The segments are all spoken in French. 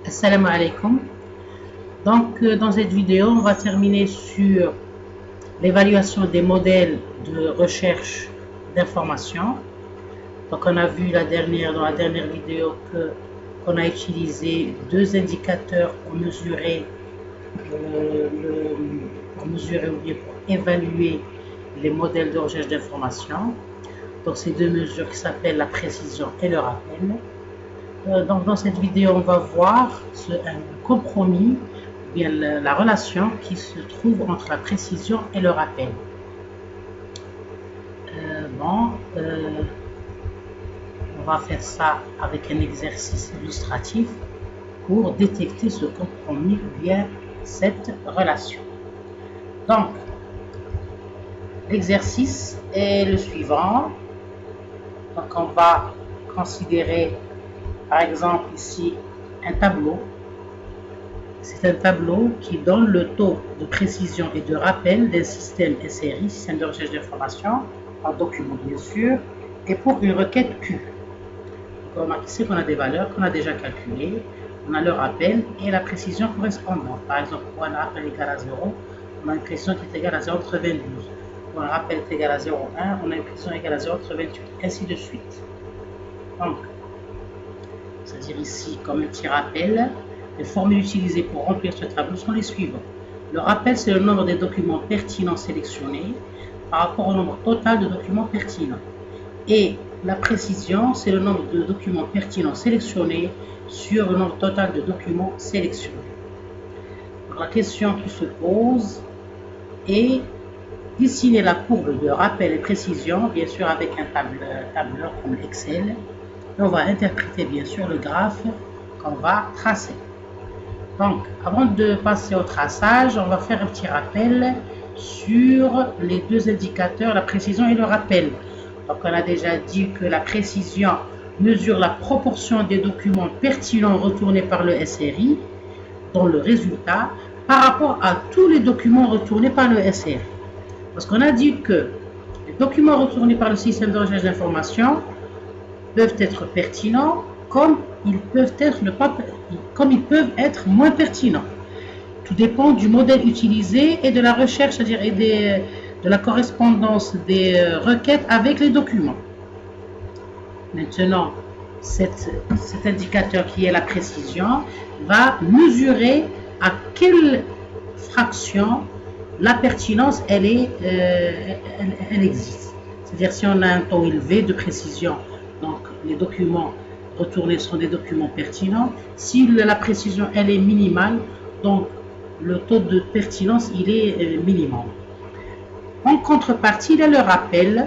Assalamu alaikum. Dans cette vidéo, on va terminer sur l'évaluation des modèles de recherche d'information. Donc, on a vu dans la dernière vidéo qu'on a utilisé deux indicateurs pour mesurer, ou bien pour évaluer les modèles de recherche d'information. Donc, ces deux mesures qui s'appellent la précision et le rappel. Donc, dans cette vidéo, on va voir un compromis, bien la relation qui se trouve entre la précision et le rappel. On va faire ça avec un exercice illustratif pour détecter ce compromis ou bien cette relation. Donc, l'exercice est le suivant. Donc, on va considérer par exemple ici un tableau. C'est un tableau qui donne le taux de précision et de rappel d'un système SRI, système de recherche d'information, en document bien sûr, et pour une requête Q. Donc, remarquez ici qu'on a des valeurs qu'on a déjà calculées, on a le rappel et la précision correspondante. Par exemple, pour un rappel égal à 0, on a une précision qui est égale à 0,92. Pour un rappel est égal à 0,1, on a une précision égale à 0,28, ainsi de suite. Donc, c'est-à-dire ici, comme un petit rappel, les formules utilisées pour remplir ce tableau sont les suivantes. Le rappel, c'est le nombre des documents pertinents sélectionnés par rapport au nombre total de documents pertinents. Et la précision, c'est le nombre de documents pertinents sélectionnés sur le nombre total de documents sélectionnés. Donc, la question qui se pose est dessiner la courbe de rappel et précision, bien sûr avec un tableur comme Excel. Et on va interpréter bien sûr le graphe qu'on va tracer. Donc, avant de passer au traçage, on va faire un petit rappel sur les deux indicateurs, la précision et le rappel. Donc, on a déjà dit que la précision mesure la proportion des documents pertinents retournés par le SRI dans le résultat par rapport à tous les documents retournés par le SRI. Parce qu'on a dit que les documents retournés par le système de recherche d'information peuvent être pertinents comme ils peuvent être moins pertinents. Tout dépend du modèle utilisé et de la recherche, c'est-à-dire de la correspondance des requêtes avec les documents. Maintenant, cet indicateur qui est la précision va mesurer à quelle fraction la pertinence elle existe. C'est-à-dire si on a un taux élevé de précision, donc les documents retournés sont des documents pertinents. Si la précision elle est minimale, donc le taux de pertinence il est minimum. En contrepartie, il y a le rappel.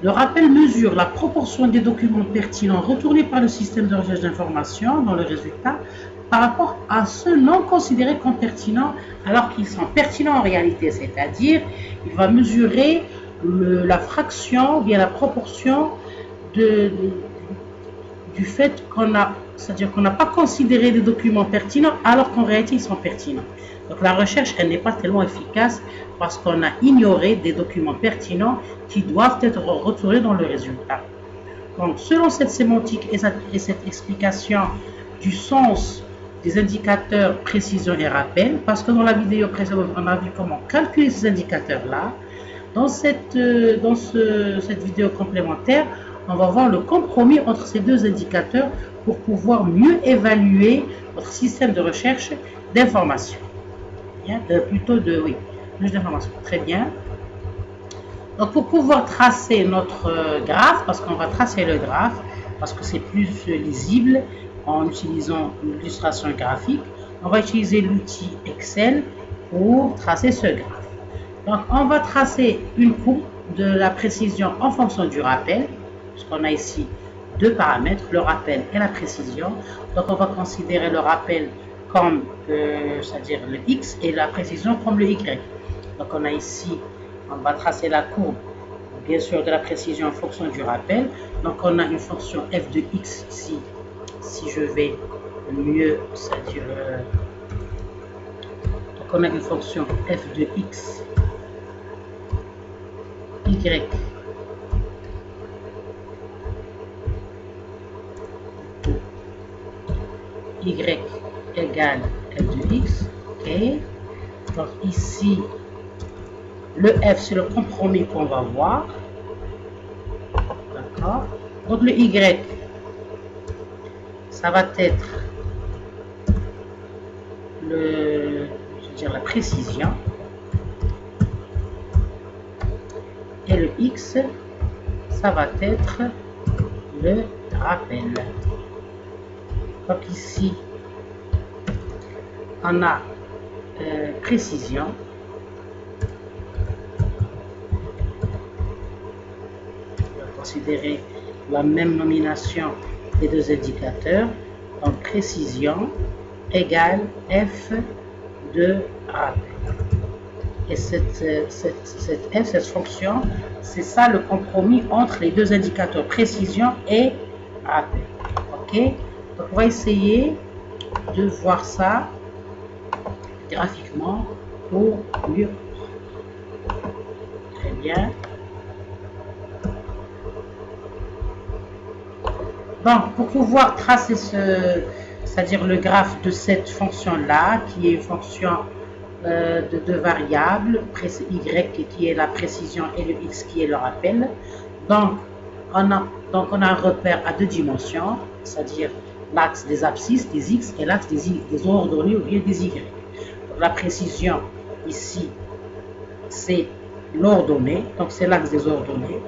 Le rappel mesure la proportion des documents pertinents retournés par le système de recherche d'information dans le résultat par rapport à ceux non considérés comme pertinents alors qu'ils sont pertinents en réalité. C'est-à-dire, il va mesurer la fraction, bien la proportion du fait c'est-à-dire qu'on n'a pas considéré des documents pertinents alors qu'en réalité ils sont pertinents. Donc la recherche elle n'est pas tellement efficace parce qu'on a ignoré des documents pertinents qui doivent être retournés dans le résultat. Donc selon cette sémantique et cette explication du sens des indicateurs précision et rappel, parce que dans la vidéo précédente on a vu comment calculer ces indicateurs là, dans cette vidéo complémentaire on va voir le compromis entre ces deux indicateurs pour pouvoir mieux évaluer votre système de recherche d'information. D'information. Très bien. Donc, pour pouvoir tracer notre graphe, parce qu'on va tracer le graphe, parce que c'est plus lisible en utilisant l'illustration graphique, on va utiliser l'outil Excel pour tracer ce graphe. Donc, on va tracer une courbe de la précision en fonction du rappel, puisqu'on a ici deux paramètres, le rappel et la précision. Donc, on va considérer le rappel comme, c'est-à-dire le X et la précision comme le Y. Donc, on a ici, on va tracer la courbe, bien sûr, de la précision en fonction du rappel. Donc, on a une fonction f de x ici, si je vais mieux, c'est-à-dire, donc on a une fonction f de x, y, y égale f de x. Ok. Donc ici, le f, c'est le compromis qu'on va voir. D'accord. Donc le y, ça va être la précision. Et le x, ça va être le rappel. Donc ici, on a précision. On va considérer la même nomination des deux indicateurs. Donc précision égale f de rappel. Et cette fonction, c'est ça le compromis entre les deux indicateurs, précision et rappel. Ok. Donc on va essayer de voir ça graphiquement pour mieux. Très bien. Donc pour pouvoir tracer c'est-à-dire le graphe de cette fonction-là, qui est une fonction de deux variables, y qui est la précision et le x qui est le rappel. Donc on a un repère à deux dimensions, c'est-à-dire l'axe des abscisses, des x, et l'axe des ordonnées ou bien des y. Donc, la précision ici, c'est l'ordonnée, donc c'est l'axe des ordonnées.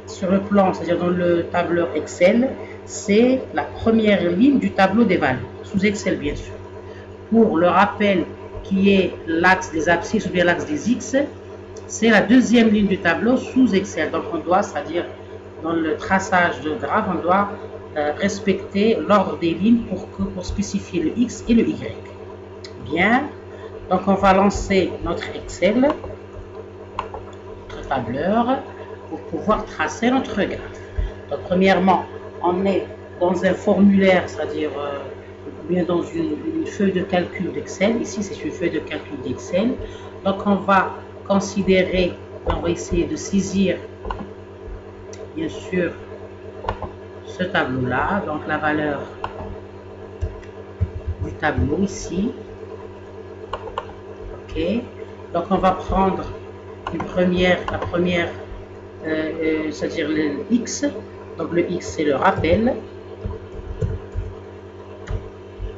Sur le plan, c'est-à-dire dans le tableur Excel, c'est la première ligne du tableau des valeurs, sous Excel bien sûr. Pour le rappel qui est l'axe des abscisses ou bien l'axe des x, c'est la deuxième ligne du tableau sous Excel. Donc on doit, c'est-à-dire dans le traçage de graphe, on doit respecter l'ordre des lignes pour spécifier le x et le y. Bien, donc on va lancer notre Excel, notre tableur, pour pouvoir tracer notre graphe. Donc premièrement, on est dans un formulaire, c'est-à-dire bien dans une feuille de calcul d'Excel. Ici, c'est une feuille de calcul d'Excel. Donc, on va considérer, on va essayer de saisir, bien sûr, ce tableau-là. Donc, la valeur du tableau ici. OK. Donc, on va prendre la première, c'est-à-dire le X. Donc, le X, c'est le rappel.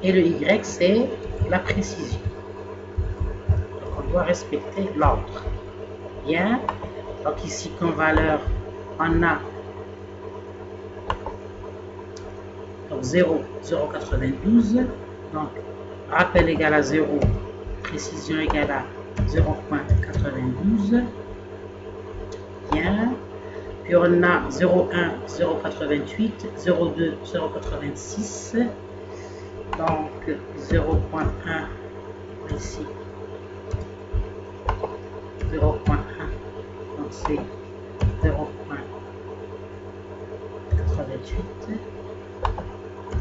Et le Y, c'est la précision. Donc, on doit respecter l'ordre. Bien. Donc, ici, comme valeur, on a donc 0, 0,92. Donc, rappel égale à 0, précision égale à 0,92. Bien. Puis, on a 0,1, 0,88, 0,2, 0,86. Donc 0,1 ici, 0,1, donc c'est 0,88,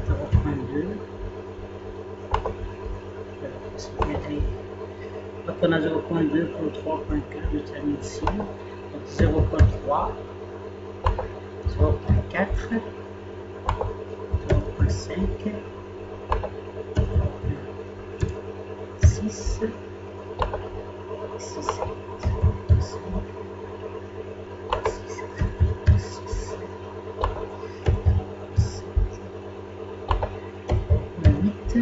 0,2, donc on a 0,2 pour 3,4, je termine ici, donc 0,3, 0,4, 0,5, 6, 6, 8,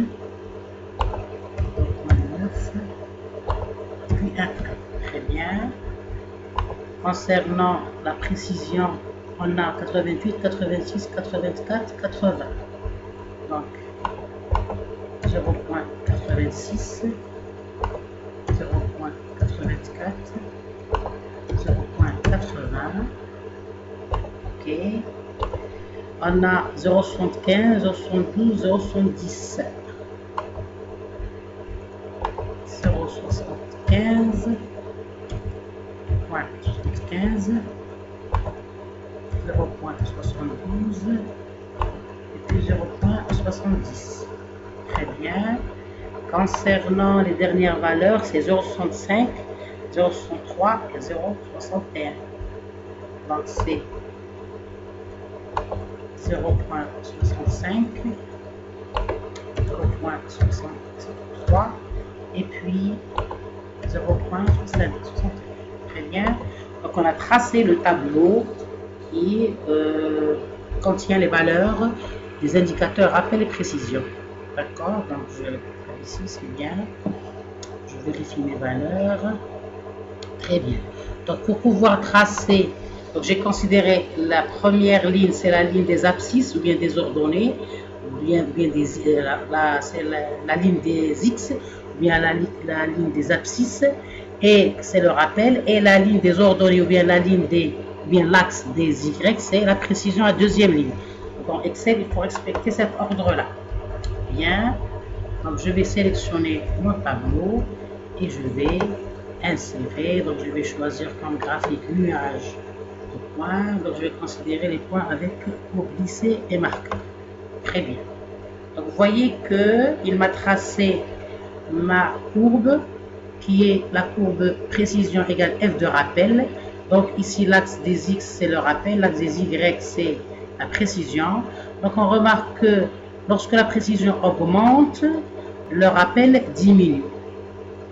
9, puis 1. Très bien. Concernant la précision, on a 88, 86, 84, 80. Donc 0,86, 0,84, 0,80. Ok. On a 0,75, 0,72, 0,70. 0,75, 0,72 et puis 0,70. Très bien. Concernant les dernières valeurs, c'est 0,65, 0,63 et 0,61. Donc c'est 0,65, 0,63, 0.63 et puis 0.61. Très bien. Donc on a tracé le tableau qui contient les valeurs des indicateurs rappel et précision. D'accord. Donc je vais ici, c'est bien. Je vérifie mes valeurs. Très bien. Donc pour pouvoir tracer, donc j'ai considéré la première ligne, c'est la ligne des abscisses ou bien des ordonnées, ou bien c'est la ligne des X, ou bien la ligne des abscisses, et c'est le rappel, et la ligne des ordonnées ou bien la ligne des, ou bien l'axe des Y, c'est la précision à deuxième ligne. Donc dans Excel, il faut respecter cet ordre-là. Bien, donc je vais sélectionner mon tableau et je vais insérer, donc je vais choisir comme graphique nuage de points, donc je vais considérer les points avec mots glissés et marqueurs. Très bien. Donc vous voyez que il m'a tracé ma courbe qui est la courbe précision égale F de rappel. Donc ici l'axe des X c'est le rappel, l'axe des Y c'est la précision. Donc on remarque que lorsque la précision augmente, le rappel diminue.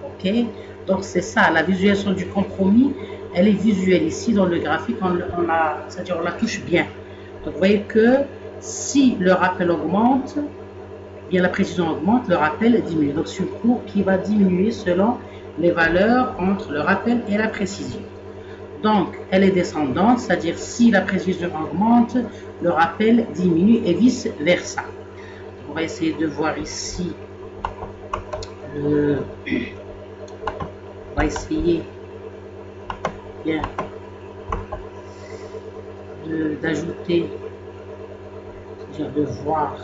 Ok? Donc c'est ça, la visualisation du compromis, elle est visuelle ici dans le graphique, c'est-à-dire on la touche bien. Donc vous voyez que si le rappel augmente, bien la précision augmente, le rappel diminue. Donc c'est une courbe qui va diminuer selon les valeurs entre le rappel et la précision. Donc elle est descendante, c'est-à-dire si la précision augmente, le rappel diminue et vice versa. On va essayer de voir ici on va essayer bien d'ajouter, c'est-à-dire de voir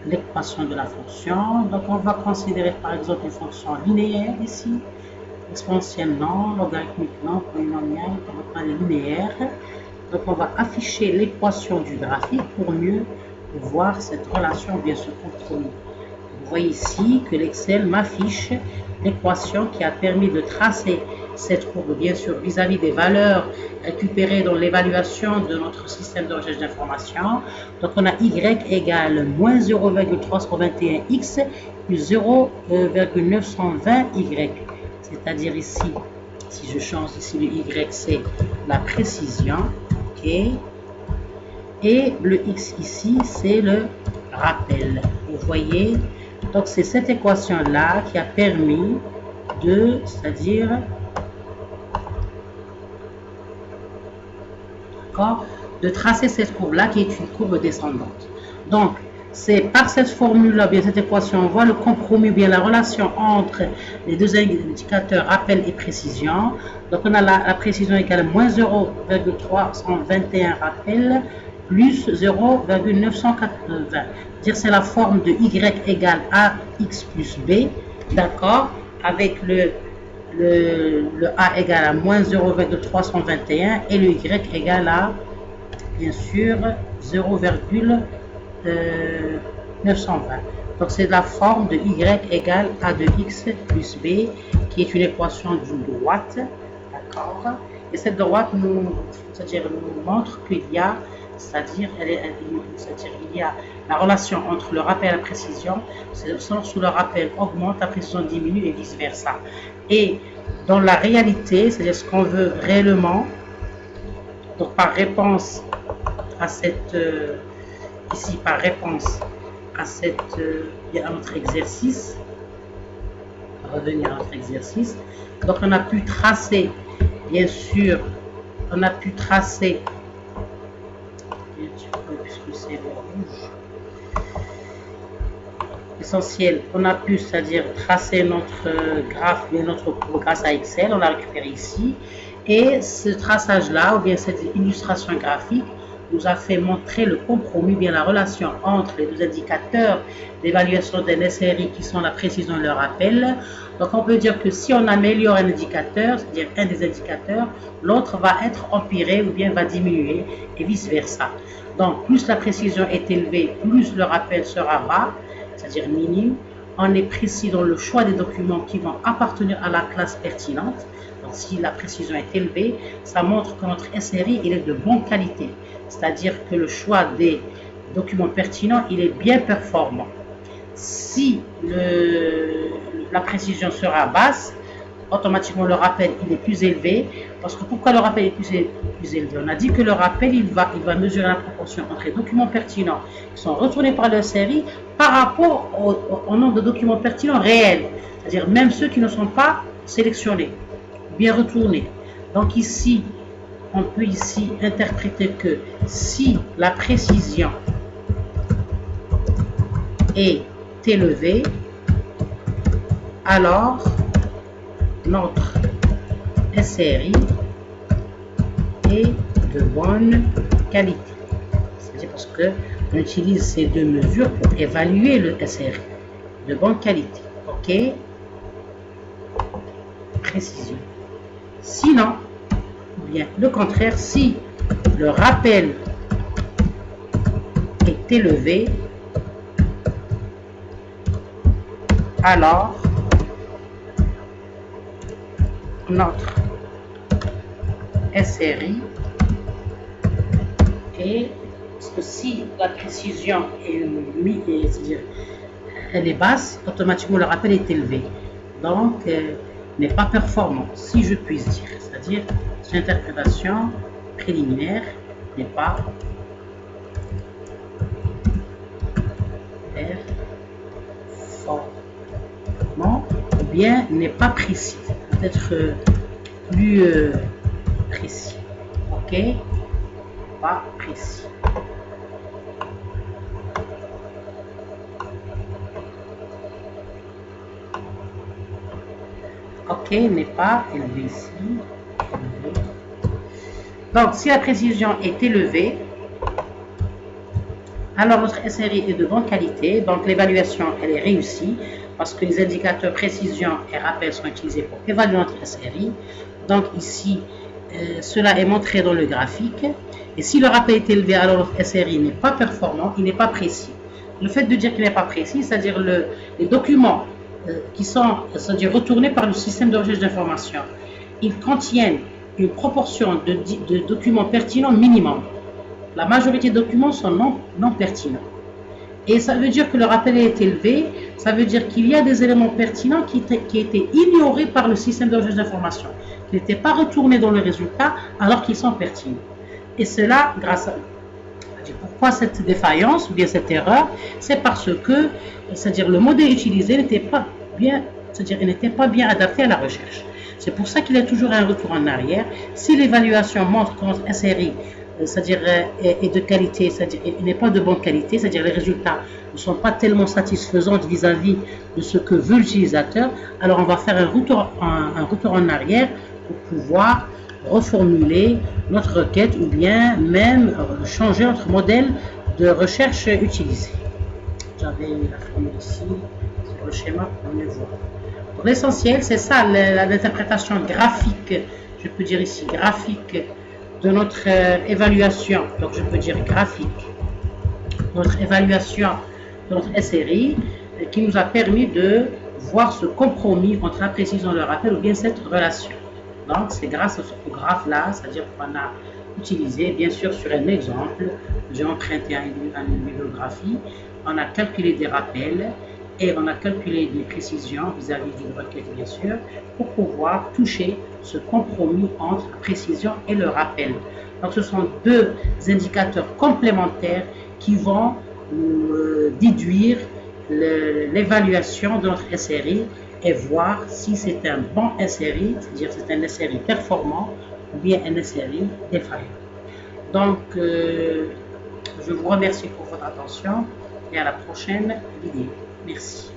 l'équation de la fonction. Donc on va considérer par exemple une fonction linéaire ici, exponentielle non, logarithmique non, polynomiale, donc on va linéaire. Donc on va afficher l'équation du graphique pour mieux voir cette relation, bien ce compromis. Vous voyez ici que l'Excel m'affiche l'équation qui a permis de tracer cette courbe, bien sûr, vis-à-vis des valeurs récupérées dans l'évaluation de notre système de recherche d'information. Donc, on a Y égale moins 0,321X plus 0,920Y. C'est-à-dire ici, si je change ici le Y, c'est la précision. OK. Et le X ici, c'est le rappel. Vous voyez? Donc, c'est cette équation-là qui a permis de, c'est-à-dire, de tracer cette courbe-là qui est une courbe descendante. Donc, c'est par cette formule-là, bien cette équation, on voit le compromis, bien la relation entre les deux indicateurs rappel et précision. Donc, on a la précision égale moins 0,321 rappel plus 0,980. Dire c'est la forme de Y égale AX plus B, d'accord, avec le A égale à moins 0,321 et le Y égale à, bien sûr, 0,920. Donc c'est la forme de Y égale A de X plus B, qui est une équation d'une droite, d'accord, et cette droite nous montre qu'il y a, c'est-à-dire il y a la relation entre le rappel et la précision, c'est le sens où le rappel augmente, la précision diminue et vice versa. Et dans la réalité, c'est-à-dire ce qu'on veut réellement, donc par réponse à cette, ici par réponse à cette, à notre exercice, revenir à notre exercice, donc on a pu tracer, bien sûr, on a pu tracer, puisque c'est le rouge, essentiel, on a pu, c'est-à-dire tracer notre graphe, notre courbe grâce à Excel, on l'a récupéré ici, et ce traçage-là, ou bien cette illustration graphique, nous a fait montrer le compromis, bien la relation entre les deux indicateurs d'évaluation d'un SRI qui sont la précision et le rappel. Donc on peut dire que si on améliore un indicateur, c'est-à-dire un des indicateurs, l'autre va être empiré ou bien va diminuer et vice versa. Donc plus la précision est élevée, plus le rappel sera bas, c'est-à-dire minime. On est précis dans le choix des documents qui vont appartenir à la classe pertinente. Donc si la précision est élevée, ça montre que notre SRI il est de bonne qualité. C'est-à-dire que le choix des documents pertinents, il est bien performant. Si la précision sera basse, automatiquement le rappel il est plus élevé. Parce que pourquoi le rappel est plus élevé? On a dit que le rappel il va mesurer la proportion entre les documents pertinents qui sont retournés par le SRI par rapport au nombre de documents pertinents réels, c'est-à-dire même ceux qui ne sont pas sélectionnés, bien retournés. Donc ici, on peut ici interpréter que si la précision est élevée, alors notre SRI est de bonne qualité. C'est parce que on utilise ces deux mesures pour évaluer le SRI de bonne qualité. OK? Précision. Sinon, ou bien le contraire, si le rappel est élevé, alors notre SRI est, parce que si la précision c'est-à-dire elle est basse, automatiquement le rappel est élevé, donc n'est pas performant, si je puis dire, c'est-à-dire son interprétation préliminaire n'est pas performant, ou bien n'est pas précis, peut-être plus précis. OK? Pas précis. OK, n'est pas élevé ici. Donc, si la précision est élevée, alors notre SRI est de bonne qualité, donc l'évaluation elle est réussie parce que les indicateurs précision et rappel sont utilisés pour évaluer notre SRI. Donc ici, cela est montré dans le graphique. Et si le rappel est élevé, alors notre SRI n'est pas performant, il n'est pas précis. Le fait de dire qu'il n'est pas précis, c'est-à-dire les documents qui sont retournés par le système de recherche d'information, ils contiennent une proportion de documents pertinents minimum. La majorité des documents sont non pertinents. Et ça veut dire que le rappel est élevé, ça veut dire qu'il y a des éléments pertinents qui étaient ignorés par le système de recherche d'information, qui n'étaient pas retournés dans le résultat alors qu'ils sont pertinents. Et cela, grâce à... Pourquoi cette défaillance ou bien cette erreur? C'est parce que, c'est-à-dire le modèle utilisé n'était pas bien, c'est-à-dire il n'était pas bien adapté à la recherche. C'est pour ça qu'il y a toujours un retour en arrière. Si l'évaluation montre que notre SRI, c'est-à-dire est de qualité, c'est-à-dire n'est pas de bonne qualité, c'est-à-dire les résultats ne sont pas tellement satisfaisants vis-à-vis de ce que veut l'utilisateur, alors on va faire un retour en arrière pour pouvoir reformuler notre requête ou bien même changer notre modèle de recherche utilisé. J'avais la formule ici sur le schéma pour mieux voir. L'essentiel, c'est ça, l'interprétation graphique, je peux dire ici graphique, de notre évaluation. Donc, je peux dire graphique, notre évaluation de notre SRI qui nous a permis de voir ce compromis entre la précision et le rappel ou bien cette relation. Donc, c'est grâce au graphe-là, c'est-à-dire qu'on a utilisé, bien sûr, sur un exemple, j'ai emprunté une bibliographie, on a calculé des rappels et on a calculé des précisions vis-à-vis d'une requête, bien sûr, pour pouvoir toucher ce compromis entre la précision et le rappel. Donc, ce sont deux indicateurs complémentaires qui vont déduire l'évaluation de notre SRI et voir si c'est un bon SRI, c'est-à-dire c'est un SRI performant ou bien un SRI défaillant. Donc, je vous remercie pour votre attention et à la prochaine vidéo. Merci.